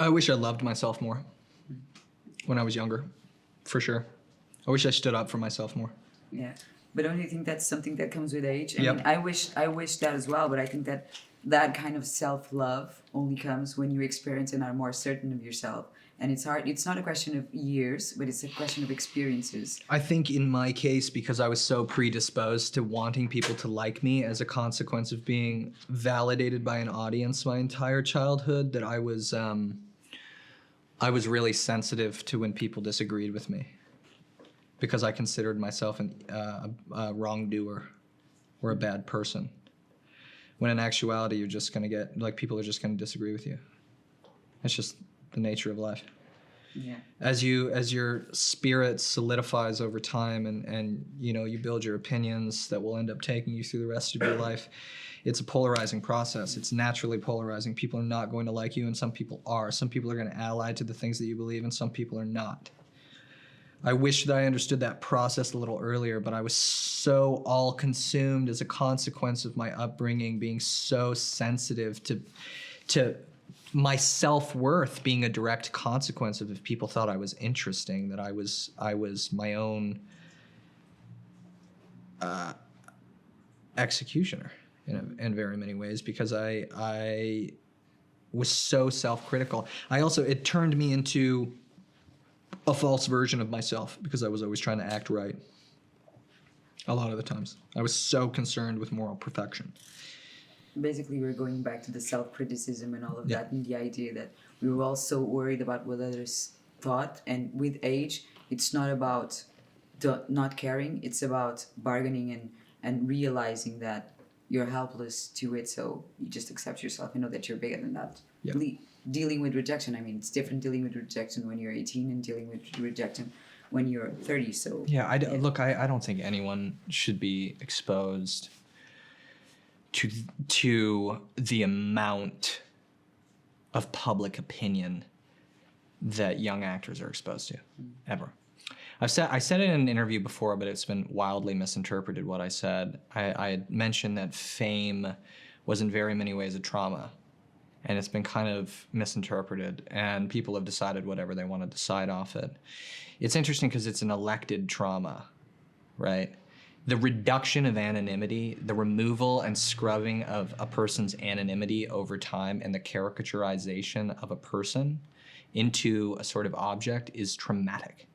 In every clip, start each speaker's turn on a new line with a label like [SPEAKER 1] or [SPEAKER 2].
[SPEAKER 1] I wish I loved myself more when I was younger, for sure. I wish I stood up for myself more.
[SPEAKER 2] Yeah, but don't you think that's something that comes with age? I
[SPEAKER 1] Yep.
[SPEAKER 2] mean, I wish that as well, but I think that that kind of self-love only comes when you experience and are more certain of yourself. And it's hard. It's not a question of years, but it's a question of experiences.
[SPEAKER 1] I think in my case, because I was so predisposed to wanting people to like me as a consequence of being validated by an audience my entire childhood, that I was really sensitive to when people disagreed with me, because I considered myself a wrongdoer or a bad person. When in actuality, you're just gonna get, like, people are just gonna disagree with you. It's just the nature of life.
[SPEAKER 2] Yeah.
[SPEAKER 1] As your spirit solidifies over time and you build your opinions that will end up taking you through the rest of your life, it's a polarizing process. It's naturally polarizing. People are not going to like you, and some people are. Some people are going to ally to the things that you believe, and some people are not. I wish that I understood that process a little earlier, but I was so all-consumed as a consequence of my upbringing, being so sensitive to my self-worth being a direct consequence of if people thought I was interesting, that I was my own executioner in very many ways, because I was so self-critical. It turned me into a false version of myself, because I was always trying to act right. A lot of the times. I was so concerned with moral perfection.
[SPEAKER 2] Basically, we're going back to the self-criticism and all of
[SPEAKER 1] Yeah.
[SPEAKER 2] that, and the idea that we were all so worried about what others thought. And with age, it's not about not caring, it's about bargaining and realizing that you're helpless to it, so you just accept yourself and know that you're bigger than that.
[SPEAKER 1] Yeah.
[SPEAKER 2] Dealing with rejection, I mean, it's different dealing with rejection when you're 18 and dealing with rejection when you're 30, so...
[SPEAKER 1] Yeah, I don't think anyone should be exposed to the amount of public opinion that young actors are exposed to, ever. I said it in an interview before, but it's been wildly misinterpreted what I said. I had mentioned that fame was in very many ways a trauma, and it's been kind of misinterpreted, and people have decided whatever they want to decide off it. It's interesting because it's an elected trauma, right? The reduction of anonymity, the removal and scrubbing of a person's anonymity over time, and the caricaturization of a person into a sort of object is traumatic.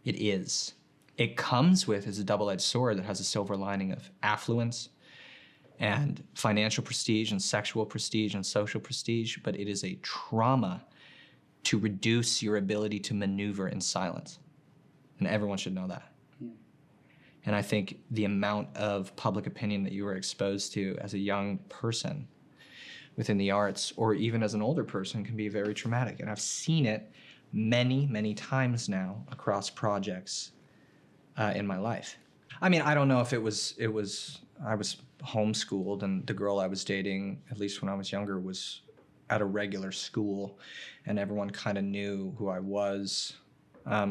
[SPEAKER 1] It is. It comes with, as a double-edged sword that has a silver lining of affluence and financial prestige and sexual prestige and social prestige, but it is a trauma to reduce your ability to maneuver in silence. And everyone should know that.
[SPEAKER 2] Yeah.
[SPEAKER 1] And I think the amount of public opinion that you were exposed to as a young person within the arts, or even as an older person, can be very traumatic. And I've seen it many, many times now across projects in my life. I mean, I don't know if I was homeschooled, and the girl I was dating, at least when I was younger, was at a regular school, and everyone kind of knew who I was.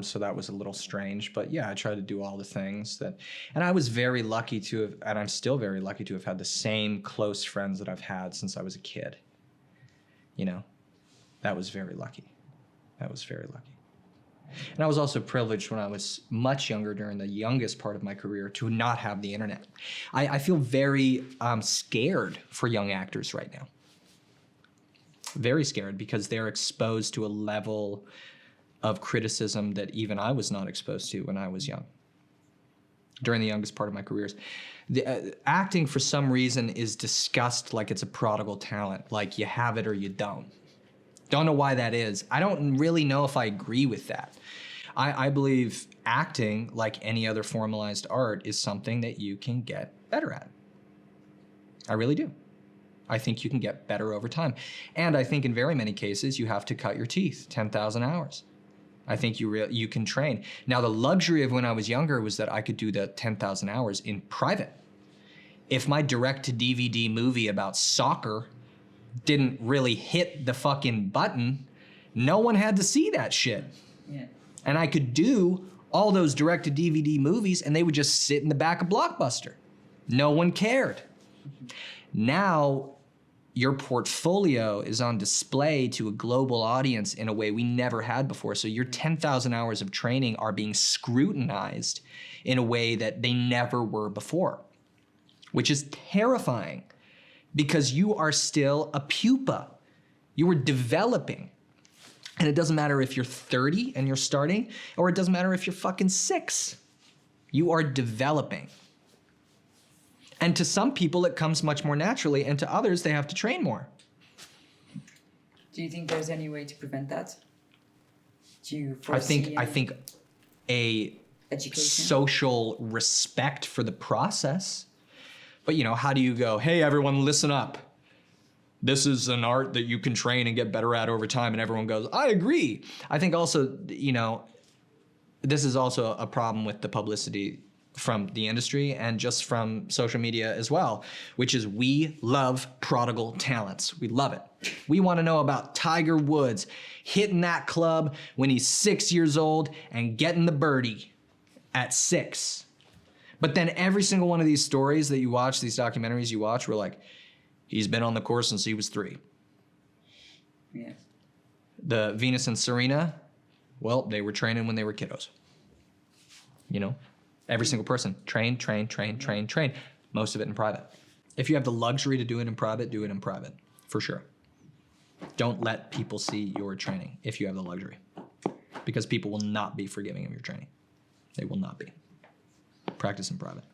[SPEAKER 1] So that was a little strange, but yeah, I tried to do all the things and I was very lucky to have, and I'm still very lucky to have had the same close friends that I've had since I was a kid. That was very lucky. And I was also privileged when I was much younger, during the youngest part of my career, to not have the internet. I feel very scared for young actors right now. Very scared, because they're exposed to a level of criticism that even I was not exposed to when I was young, during the youngest part of my careers. Acting, for some reason, is discussed like it's a prodigal talent, like you have it or you don't. Don't know why that is. I don't really know if I agree with that. I believe acting, like any other formalized art, is something that you can get better at. I really do. I think you can get better over time. And I think in very many cases, you have to cut your teeth, 10,000 hours. I think you can train. Now, the luxury of when I was younger was that I could do the 10,000 hours in private. If my direct-to-DVD movie about soccer didn't really hit the fucking button, no one had to see that shit.
[SPEAKER 2] Yeah.
[SPEAKER 1] And I could do all those direct-to-DVD movies, and they would just sit in the back of Blockbuster. No one cared. Now, your portfolio is on display to a global audience in a way we never had before. So your 10,000 hours of training are being scrutinized in a way that they never were before, which is terrifying because you are still a pupa. You are developing. And it doesn't matter if you're 30 and you're starting, or it doesn't matter if you're fucking 6. You are developing. And to some people, it comes much more naturally, and to others, they have to train more.
[SPEAKER 2] Do you think there's any way to prevent that? Do you
[SPEAKER 1] I
[SPEAKER 2] foresee
[SPEAKER 1] think a
[SPEAKER 2] education?
[SPEAKER 1] social respect for the process. But how do you go, hey, everyone, listen up. This is an art that you can train and get better at over time. And everyone goes, I agree. I think also, this is also a problem with the publicity from the industry and just from social media as well, which is we love prodigal talents. We love it. We want to know about Tiger Woods hitting that club when he's 6 years old and getting the birdie at 6. But then every single one of these stories that you watch, these documentaries you watch, we're like, he's been on the course since he was 3.
[SPEAKER 2] Yeah.
[SPEAKER 1] The Venus and Serena, well, they were training when they were kiddos. Every single person, train. Most of it in private. If you have the luxury to do it in private, do it in private, for sure. Don't let people see your training if you have the luxury, because people will not be forgiving of your training. They will not be. Practice in private.